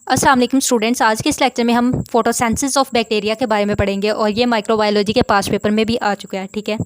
अस्सलाम वालेकुम स्टूडेंट्स। आज के इस लेक्चर में हम फोटोसिंथेसिस ऑफ बैक्टीरिया के बारे में पढ़ेंगे और ये माइक्रोबायोलॉजी के पास पेपर में भी आ चुका है। ठीक है,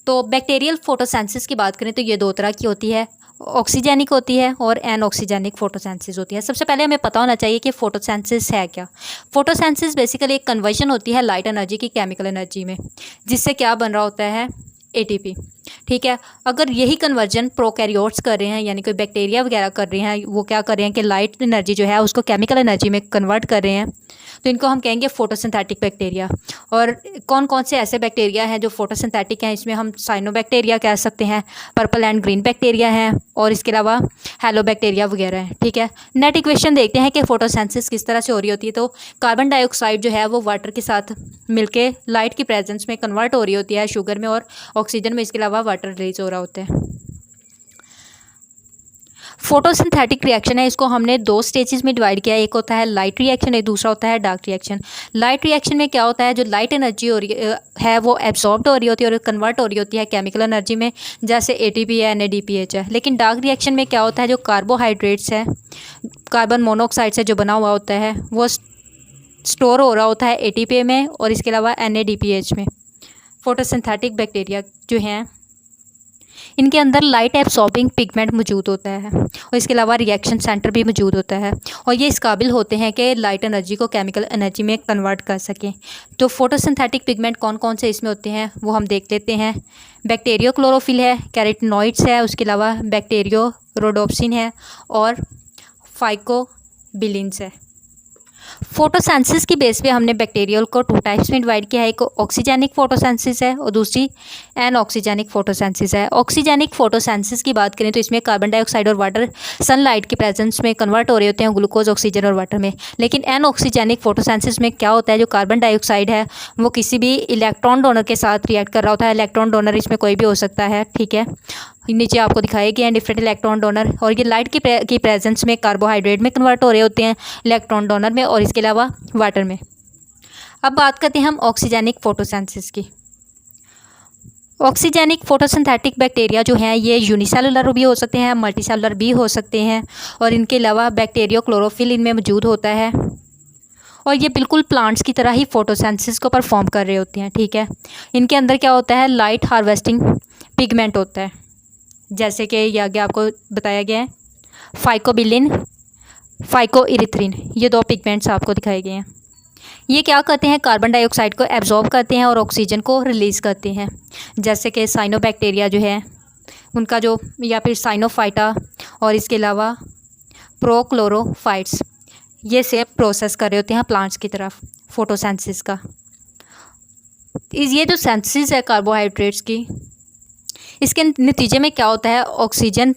तो बैक्टीरियल फोटोसिंथेसिस की बात करें तो ये दो तरह की होती है, ऑक्सीजेनिक होती है और एनऑक्सीजेनिक फोटोसिंथेसिस होती है। सबसे पहले हमें पता होना चाहिए कि फोटोसिंथेसिस है क्या। फोटोसिंथेसिस बेसिकली एक कन्वर्जन होती है लाइट एनर्जी की केमिकल एनर्जी में, जिससे क्या बन रहा होता है, एटीपी। ठीक है, अगर यही कन्वर्जन प्रोकैरियोट्स कर रहे हैं, यानी कोई बैक्टीरिया वगैरह कर रहे हैं, वो क्या कर रहे हैं कि लाइट एनर्जी जो है उसको केमिकल एनर्जी में कन्वर्ट कर रहे हैं, तो इनको हम कहेंगे फोटोसिंथेटिक बैक्टीरिया। और कौन कौन से ऐसे बैक्टीरिया हैं जो फोटोसिंथेटिक हैं, इसमें हम साइनोबैक्टीरिया कह सकते हैं, पर्पल एंड ग्रीन बैक्टीरिया हैं, और इसके अलावा हेलोबैक्टीरिया वगैरह हैं। ठीक है, नेट इक्वेशन देखते हैं कि फोटोसिंथेसिस किस तरह से हो रही होती है। तो कार्बन डाइऑक्साइड जो है वो वाटर के साथ मिलके लाइट की प्रेजेंस में कन्वर्ट हो रही होती है शुगर में और ऑक्सीजन में, इसके अलावा वाटर रिलीज हो रहा होता है। फोटोसिंथेटिक रिएक्शन है, इसको हमने दो स्टेजेस में डिवाइड किया है। एक होता है लाइट रिएक्शन, एक दूसरा होता है डार्क रिएक्शन। लाइट रिएक्शन में क्या होता है, जो लाइट एनर्जी हो रही है वो एब्जॉर्ब्ड हो रही होती है और कन्वर्ट हो रही होती है केमिकल एनर्जी में, जैसे एटीपी है, एनएडीपीएच है। लेकिन डार्क रिएक्शन में क्या होता है, जो कार्बोहाइड्रेट्स है, कार्बन मोनोऑक्साइड से जो बना हुआ होता है, वो स्टोर हो रहा होता है एटीपी में और इसके अलावा एनएडीपीएच में। फोटोसिंथेटिक बैक्टीरिया जो हैं इनके अंदर लाइट एब्सॉर्बिंग पिगमेंट मौजूद होता है और इसके अलावा रिएक्शन सेंटर भी मौजूद होता है, और ये इस काबिल होते हैं कि लाइट एनर्जी को केमिकल एनर्जी में कन्वर्ट कर सकें। तो फोटोसिंथेटिक पिगमेंट कौन कौन से इसमें होते हैं वो हम देख लेते हैं। बैक्टीरियो क्लोरोफिल है, कैरोटीनॉइड्स है, उसके अलावा बैक्टीरियो रोडोप्सिन है और फाइकोबिलिन्स है। फोटोसिंथेसिस की बेस पे हमने बैक्टीरियल को टू टाइप्स में डिवाइड किया है। एक ऑक्सीजेनिक फोटोसिंथेसिस है और दूसरी एनऑक्सीजेनिक फोटोसिंथेसिस है। ऑक्सीजेनिक फोटोसिंथेसिस की बात करें तो इसमें कार्बन डाइऑक्साइड और वाटर सनलाइट के प्रेजेंस में कन्वर्ट हो रहे होते हैं ग्लूकोज, ऑक्सीजन और वाटर में। लेकिन एनऑक्सीजेनिक फोटोसिंथेसिस में क्या होता है, जो कार्बन डाइऑक्साइड है वो किसी भी इलेक्ट्रॉन डोनर के साथ रिएक्ट कर रहा होता है। इलेक्ट्रॉन डोनर इसमें कोई भी हो सकता है। ठीक है, नीचे आपको दिखाए गए हैं डिफरेंट इलेक्ट्रॉन डोनर, और ये लाइट की प्रेजेंस में कार्बोहाइड्रेट में कन्वर्ट हो रहे होते हैं इलेक्ट्रॉन डोनर में और इसके अलावा वाटर में। अब बात करते हैं हम ऑक्सीजेनिक फोटोसिंथेसिस की। ऑक्सीजेनिक फोटोसिंथेटिक बैक्टीरिया जो हैं ये यूनिसेलुलर भी हो सकते हैं, मल्टीसेलुलर भी हो सकते हैं, और इनके अलावा बैक्टीरियो क्लोरोफिल इनमें मौजूद होता है और ये बिल्कुल प्लांट्स की तरह ही फोटोसिंथेसिस को परफॉर्म कर रहे होते हैं। ठीक है, इनके अंदर क्या होता है, लाइट हार्वेस्टिंग पिगमेंट होता है, जैसे कि ये आगे आपको बताया गया है, फाइकोबिलिन, फाइकोइरिथ्रिन, ये दो पिगमेंट्स आपको दिखाए गए हैं। ये क्या करते हैं, कार्बन डाइऑक्साइड को एब्जॉर्ब करते हैं और ऑक्सीजन को रिलीज़ करते हैं, जैसे कि साइनोबैक्टीरिया जो है उनका जो, या फिर साइनोफाइटा और इसके अलावा प्रोक्लोरोफाइट्स, ये सेम प्रोसेस कर रहे होते हैं प्लांट्स की तरफ फोटोसिंथेसिस का। ये जो सिंथेसिस है कार्बोहाइड्रेट्स की, इसके नतीजे में क्या होता है, ऑक्सीजन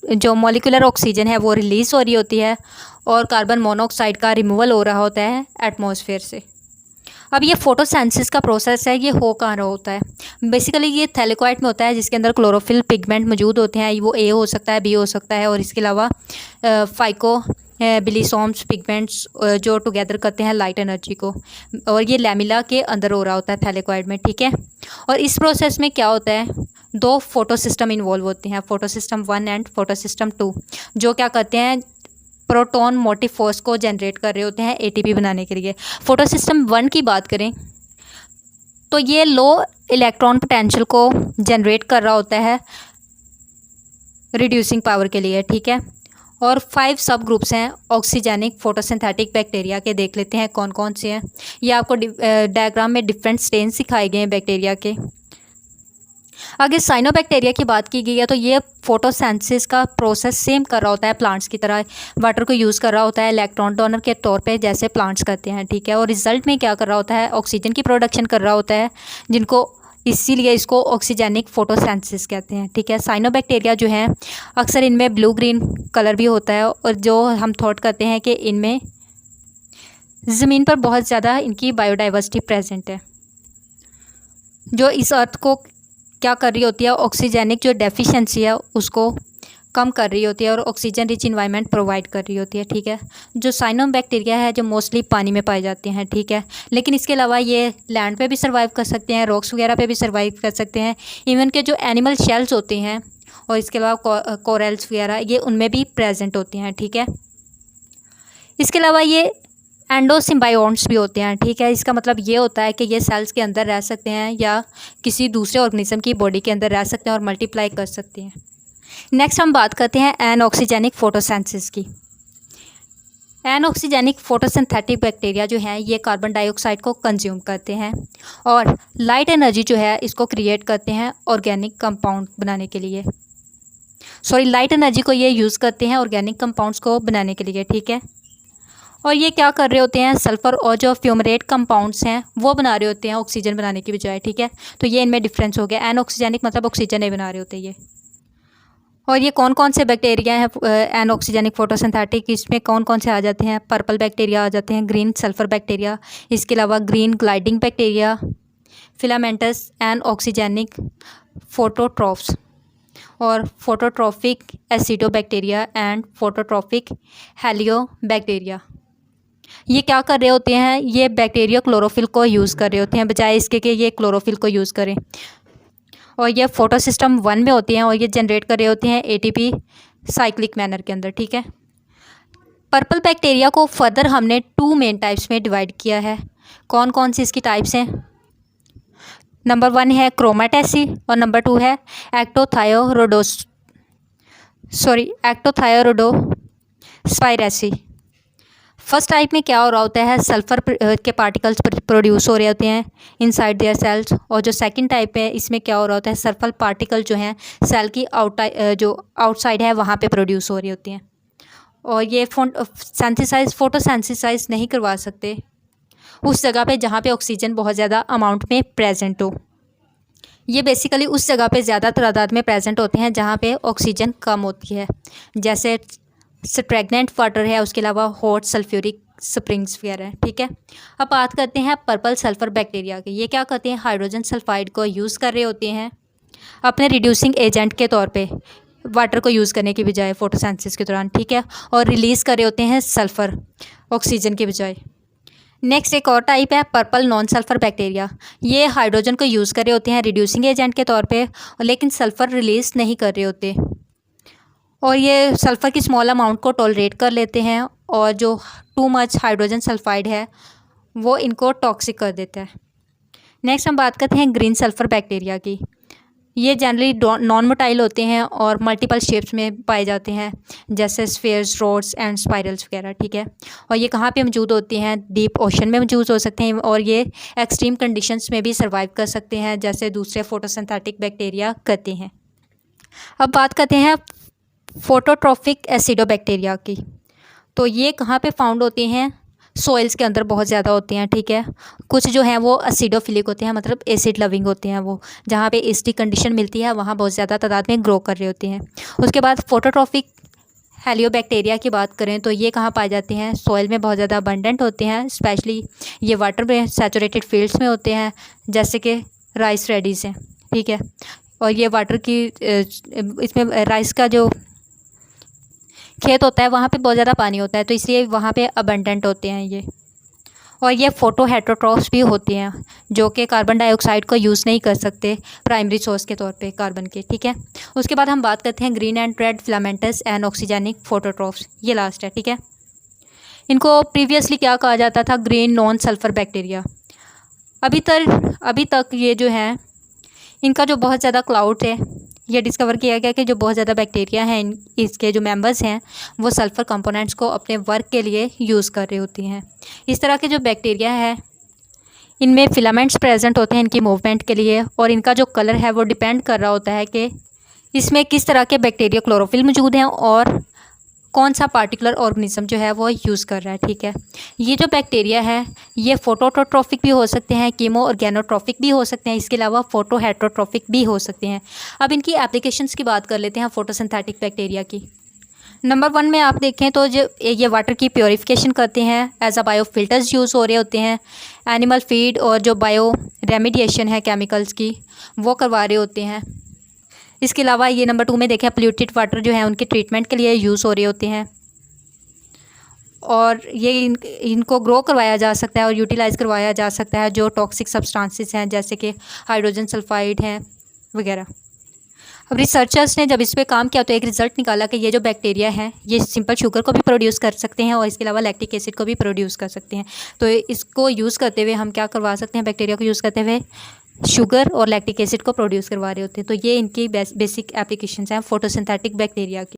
जो मॉलिक्यूलर ऑक्सीजन है वो रिलीज़ हो रही होती है और कार्बन मोनोऑक्साइड का रिमूवल हो रहा होता है एटमॉस्फेयर से। अब ये फोटोसिंथेसिस का प्रोसेस है, ये हो कहाँ रहा होता है, बेसिकली ये थैलेकोइड में होता है, जिसके अंदर क्लोरोफिल पिगमेंट मौजूद होते हैं। वो ए हो सकता है, बी हो सकता है, और इसके अलावा फाइको बिलिसोम्स पिगमेंट्स जो टुगेदर करते हैं लाइट एनर्जी को, और ये लैमिला के अंदर हो रहा होता है थैलेकोइड में। ठीक है, और इस प्रोसेस में क्या होता है, दो फोटोसिस्टम इन्वॉल्व होते हैं, फोटोसिस्टम 1 एंड फोटोसिस्टम 2, जो क्या करते हैं, प्रोटॉन मोटिव फोर्स को जनरेट कर रहे होते हैं एटीपी बनाने के लिए। फोटोसिस्टम 1 की बात करें तो ये लो इलेक्ट्रॉन पोटेंशियल को जनरेट कर रहा होता है रिड्यूसिंग पावर के लिए। ठीक है, और 5 सब ग्रुप्स हैं ऑक्सीजेनिक फोटोसिंथेटिक बैक्टीरिया के, देख लेते हैं कौन कौन से हैं। ये आपको डायग्राम में डिफरेंट स्टेन्स सिखाए गए हैं बैक्टीरिया के। अगर साइनोबैक्टीरिया की बात की गई है तो ये फोटोसिंथेसिस का प्रोसेस सेम कर रहा होता है प्लांट्स की तरह, वाटर को यूज़ कर रहा होता है इलेक्ट्रॉन डोनर के तौर पे जैसे प्लांट्स करते हैं। ठीक है, और रिजल्ट में क्या कर रहा होता है, ऑक्सीजन की प्रोडक्शन कर रहा होता है, जिनको इसीलिए इसको ऑक्सीजेनिक फोटोसिंथेसिस कहते हैं। ठीक है, साइनोबैक्टीरिया जो हैं अक्सर इनमें ब्लू ग्रीन कलर भी होता है, और जो हम थॉट करते हैं कि इनमें ज़मीन पर बहुत ज़्यादा इनकी बायोडाइवर्सिटी प्रेजेंट है, जो इस अर्थ को क्या कर रही होती है, ऑक्सीजेनिक जो डेफिशिएंसी है उसको कम कर रही होती है और ऑक्सीजन रिच इन्वायरमेंट प्रोवाइड कर रही होती है। ठीक है, जो साइनोबैक्टीरिया है जो मोस्टली पानी में पाए जाते हैं। ठीक है, लेकिन इसके अलावा ये लैंड पे भी सर्वाइव कर सकते हैं, रॉक्स वगैरह पे भी सर्वाइव कर सकते हैं, इवन के जो एनिमल शेल्स होते हैं और इसके अलावा कोरल्स वगैरह ये उनमें भी प्रेजेंट होती हैं। ठीक है, इसके अलावा ये एंडोसिम्बायोट्स भी होते हैं, ठीक है। इसका मतलब ये होता है कि ये सेल्स के अंदर रह सकते हैं या किसी दूसरे ऑर्गेनिज्म की बॉडी के अंदर रह सकते हैं और मल्टीप्लाई कर सकते हैं। नेक्स्ट हम बात करते हैं एनऑक्सीजेनिक फोटोसिंथेसिस की। एनऑक्सीजेनिक फोटोसिंथेटिक बैक्टीरिया जो हैं ये कार्बन डाइऑक्साइड को कंज्यूम करते हैं और लाइट एनर्जी जो है इसको क्रिएट करते हैं ऑर्गेनिक कंपाउंड बनाने के लिए। लाइट एनर्जी को ये यूज़ करते हैं ऑर्गेनिक कंपाउंड्स को बनाने के लिए, ठीक है। और ये क्या कर रहे होते हैं, सल्फ़र और जो फ्यूमरेट कंपाउंड्स हैं वो बना रहे होते हैं ऑक्सीजन बनाने की बजाय, ठीक है। तो ये इनमें डिफरेंस हो गया। एनऑक्सीजेनिक मतलब ऑक्सीजन नहीं बना रहे होते ये। और ये कौन कौन से बैक्टीरिया हैं एनऑक्सीजेनिक फोटोसिंथेटिक, इसमें कौन कौन से आ जाते हैं, पर्पल बैक्टीरिया आ जाते हैं, ग्रीन सल्फ़र बैक्टीरिया, इसके अलावा green gliding bacteria, filamentous anoxygenic phototrophs और phototrophic acidobacteria and phototrophic heliobacteria. ये क्या कर रहे होते हैं, ये बैक्टीरिया क्लोरोफिल को यूज़ कर रहे होते हैं बजाय इसके कि ये क्लोरोफिल को यूज़ करें। और ये फोटो सिस्टम 1 में होती हैं और ये जनरेट कर रहे होते हैं एटीपी साइक्लिक मैनर के अंदर, ठीक है। पर्पल बैक्टीरिया को फर्दर हमने 2 मेन टाइप्स में डिवाइड किया है। कौन कौन सी इसकी टाइप्स हैं? नंबर 1 है क्रोमेटेसी और नंबर 2 है एक्टोथायोरोडोस्पाइरेसी। फर्स्ट टाइप में क्या हो रहा होता है, सल्फ़र के पार्टिकल्स प्रोड्यूस हो रहे होते हैं इनसाइड देयर सेल्स। और जो सेकंड टाइप है इसमें क्या हो रहा होता है, सल्फ़र पार्टिकल जो हैं सेल की जो आउटसाइड है वहाँ पे प्रोड्यूस हो रही होती हैं। और ये फोटोसेंसिसाइज नहीं करवा सकते उस जगह पे जहाँ पे ऑक्सीजन बहुत ज़्यादा अमाउंट में प्रेजेंट हो। ये बेसिकली उस जगह पे ज़्यादा तादाद में प्रेजेंट होते हैं जहाँ पे ऑक्सीजन कम होती है, जैसे स्ट्रेगनेंट वाटर है, उसके अलावा हॉट सल्फ्यूरिक स्प्रिंग्स वगैरह है, ठीक है। अब बात करते हैं पर्पल सल्फ़र बैक्टीरिया की। ये क्या करते हैं, हाइड्रोजन सल्फाइड को यूज़ कर रहे होते हैं अपने रिड्यूसिंग एजेंट के तौर पे वाटर को यूज़ करने की बजाय फोटोसिंथेसिस के दौरान, ठीक है। और रिलीज़ कर रहे होते हैं सल्फ़र ऑक्सीजन के बजाय। नेक्स्ट एक और टाइप है पर्पल नॉन सल्फ़र बैक्टीरिया। ये हाइड्रोजन को यूज़ कर रहे होते हैं रिड्यूसिंग एजेंट के तौर पे, लेकिन सल्फ़र रिलीज़ नहीं कर रहे होते और ये सल्फ़र की स्मॉल अमाउंट को टॉलरेट कर लेते हैं और जो टू मच हाइड्रोजन सल्फाइड है वो इनको टॉक्सिक कर देता है। नेक्स्ट हम बात करते हैं ग्रीन सल्फ़र बैक्टीरिया की। ये जनरली नॉन मोटाइल होते हैं और मल्टीपल शेप्स में पाए जाते हैं, जैसे स्फीयर्स, रॉड्स एंड स्पाइरल्स वगैरह, ठीक है। और ये कहाँ पे मौजूद होते हैं, डीप ओशन में मौजूद हो सकते हैं और ये एक्सट्रीम कंडीशंस में भी सर्वाइव कर सकते हैं जैसे दूसरे फोटोसिंथेटिक बैक्टीरिया करते हैं। अब बात करते हैं फोटोट्रॉफिक एसिडोबैक्टीरिया की। तो ये कहाँ पे फाउंड होते हैं, सॉइल्स के अंदर बहुत ज़्यादा होते हैं, ठीक है। कुछ जो हैं वो एसिडोफिलिक होते हैं, मतलब एसिड लविंग होते हैं, वो जहाँ पे एसिडिक कंडीशन मिलती है वहाँ बहुत ज़्यादा तादाद में ग्रो कर रहे होते हैं। उसके बाद फोटोट्रॉफिक हेलियोबैक्टीरिया की बात करें तो ये कहाँ पाए जाते हैं, सॉइल में बहुत ज़्यादा अबंडेंट होते हैं, स्पेशली ये वाटर में सैचुरेटेड फील्ड्स में होते हैं जैसे कि राइस रेडीज हैं, ठीक है। और ये वाटर की इसमें राइस का जो खेत होता है वहाँ पे बहुत ज़्यादा पानी होता है तो इसलिए वहाँ पे अबंडेंट होते हैं ये। और ये फोटो हेटरोट्रॉफ्स भी होते हैं जो कि कार्बन डाइऑक्साइड को यूज़ नहीं कर सकते प्राइमरी सोर्स के तौर पे कार्बन के, ठीक है। उसके बाद हम बात करते हैं green and red filamentous and oxygenic phototrophs, ये लास्ट है, ठीक है। इनको प्रीवियसली क्या कहा जाता था, ग्रीन नॉन सल्फ़र बैक्टीरिया। अभी तक ये जो है इनका जो बहुत ज़्यादा क्लाउड है, ये डिस्कवर किया गया कि जो बहुत ज़्यादा बैक्टीरिया हैं इसके जो मेंबर्स हैं वो सल्फ़र कंपोनेंट्स को अपने वर्क के लिए यूज़ कर रही होती हैं। इस तरह के जो बैक्टीरिया है इनमें फिलामेंट्स प्रेजेंट होते हैं इनकी मूवमेंट के लिए और इनका जो कलर है वो डिपेंड कर रहा होता है कि इसमें किस तरह के बैक्टीरिया क्लोरोफिल मौजूद हैं और कौन सा पार्टिकुलर ऑर्गेनिज्म जो है वो यूज़ कर रहा है, ठीक है। ये जो बैक्टीरिया है ये फोटोट्रॉफिक भी हो सकते हैं, कीमो ऑर्गेनोट्रॉफिक भी हो सकते हैं, इसके अलावा फोटो हेटरोट्रॉफिक भी हो सकते हैं। अब इनकी एप्लीकेशंस की बात कर लेते हैं फोटोसिंथेटिक बैक्टीरिया की। नंबर 1 में आप देखें तो जो ये वाटर की प्योरीफिकेशन करते हैं, as a bio filters use हो रहे होते हैं, एनिमल फीड और जो बायो रेमिडिएशन है केमिकल्स की वो करवा रहे होते हैं। इसके अलावा ये नंबर 2 में देखें पोल्यूटेड वाटर जो है उनके ट्रीटमेंट के लिए यूज़ हो रहे होते हैं और ये इनको ग्रो करवाया जा सकता है और यूटिलाइज़ करवाया जा सकता है जो टॉक्सिक सब्सटेंसेस हैं जैसे कि हाइड्रोजन सल्फाइड हैं वगैरह। अब रिसर्चर्स ने जब इस पे काम किया तो एक रिजल्ट निकाला कि ये जो बैक्टीरिया है ये सिंपल शुगर को भी प्रोड्यूस कर सकते हैं और इसके अलावा लैक्टिक एसिड को भी प्रोड्यूस कर सकते हैं। तो इसको यूज़ करते हुए हम क्या करवा सकते हैं, बैक्टीरिया को यूज़ करते हुए शुगर और लैक्टिक एसिड को प्रोड्यूस करवा रहे होते हैं। तो ये इनकी बेसिक एप्लीकेशंस हैं फोटोसिंथेटिक बैक्टीरिया की।